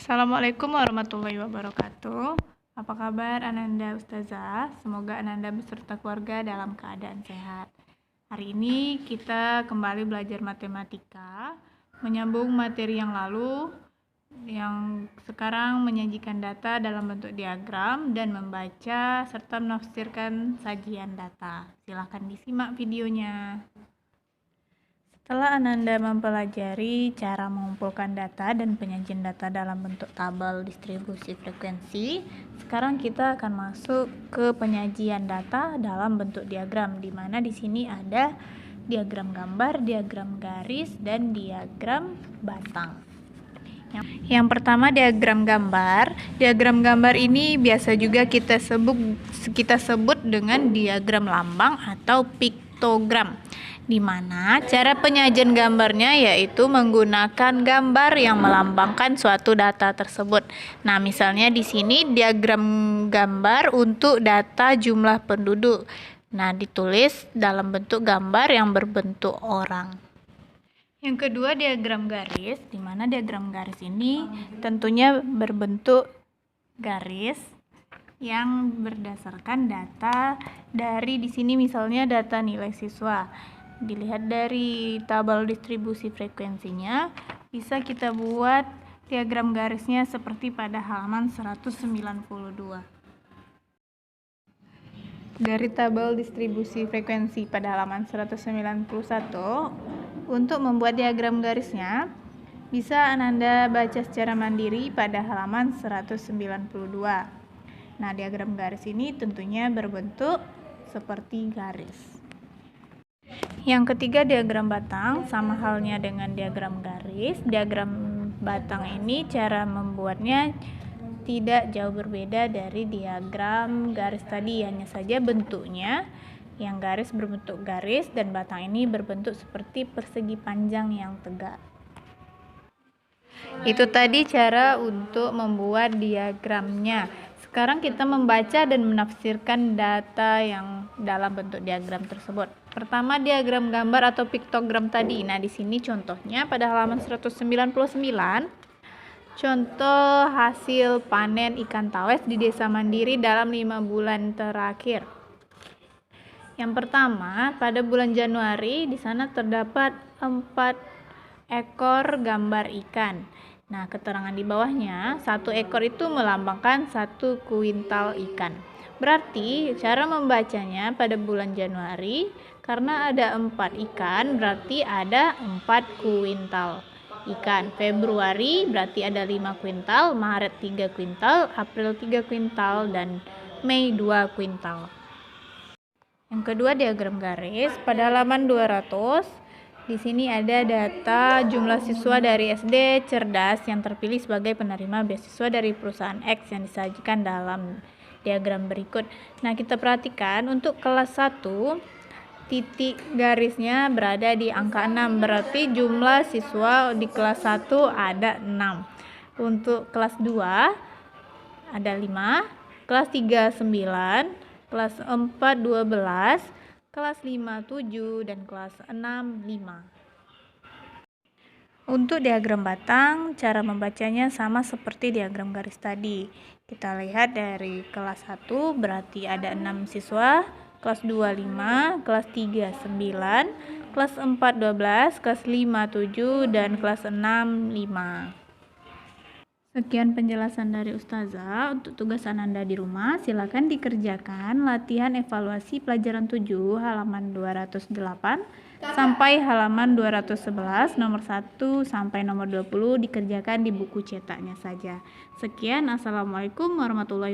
Assalamualaikum warahmatullahi wabarakatuh. Apa kabar Ananda Ustazah? Semoga Ananda beserta keluarga dalam keadaan sehat. Hari ini kita kembali belajar matematika, menyambung materi yang lalu, yang sekarang menyajikan data dalam bentuk diagram dan membaca serta menafsirkan sajian data. Silahkan disimak videonya. Setelah Ananda mempelajari cara mengumpulkan data dan penyajian data dalam bentuk tabel distribusi frekuensi, sekarang kita akan masuk ke penyajian data dalam bentuk diagram, di mana di sini ada diagram gambar, diagram garis, dan diagram batang. Yang pertama diagram gambar. Diagram gambar ini biasa juga kita sebut dengan diagram lambang atau piktogram, di mana cara penyajian gambarnya yaitu menggunakan gambar yang melambangkan suatu data tersebut. Nah, misalnya di sini diagram gambar untuk data jumlah penduduk. Nah, ditulis dalam bentuk gambar yang berbentuk orang. Yang kedua diagram garis, di mana diagram garis ini tentunya berbentuk garis yang berdasarkan data dari di sini misalnya data nilai siswa. Dilihat dari tabel distribusi frekuensinya, bisa kita buat diagram garisnya seperti pada halaman 192. Dari tabel distribusi frekuensi pada halaman 191, untuk membuat diagram garisnya, bisa Ananda baca secara mandiri pada halaman 192. Nah, diagram garis ini tentunya berbentuk seperti garis. Yang ketiga diagram batang, sama halnya dengan diagram garis. Diagram batang ini cara membuatnya tidak jauh berbeda dari diagram garis tadi, hanya saja bentuknya yang garis berbentuk garis dan batang ini berbentuk seperti persegi panjang yang tegak. Itu tadi cara untuk membuat diagramnya. Sekarang kita membaca dan menafsirkan data yang dalam bentuk diagram tersebut. Pertama diagram gambar atau piktogram tadi. Nah, di sini contohnya pada halaman 199. Contoh hasil panen ikan tawes di Desa Mandiri dalam 5 bulan terakhir. Yang pertama, pada bulan Januari di sana terdapat 4 ekor gambar ikan. Nah, keterangan di bawahnya, 1 ekor itu melambangkan 1 kuintal ikan. Berarti cara membacanya pada bulan Januari, karena ada 4 ikan, berarti ada 4 kuintal ikan. Februari berarti ada 5 kuintal, Maret 3 kuintal, April 3 kuintal, dan Mei 2 kuintal. Yang kedua diagram garis, pada halaman 200 di sini ada data jumlah siswa dari SD cerdas yang terpilih sebagai penerima beasiswa dari perusahaan X yang disajikan dalam diagram berikut. Nah, kita perhatikan untuk kelas 1 titik garisnya berada di angka 6, berarti jumlah siswa di kelas 1 ada 6. Untuk kelas 2 ada 5, kelas 3 9, kelas 4 12, kelas 5 7, dan kelas 6 5. Untuk diagram batang, cara membacanya sama seperti diagram garis tadi. Kita lihat dari kelas 1 berarti ada 6 siswa, kelas 2 5, kelas 3 9, kelas 4 12, kelas 5 7, dan kelas 6 5. Sekian penjelasan dari Ustazah. Untuk tugas Ananda di rumah, silakan dikerjakan latihan evaluasi pelajaran 7 halaman 208 sampai halaman 211, nomor 1 sampai nomor 20 dikerjakan di buku cetaknya saja. Sekian, Assalamualaikum warahmatullahi wabarakatuh.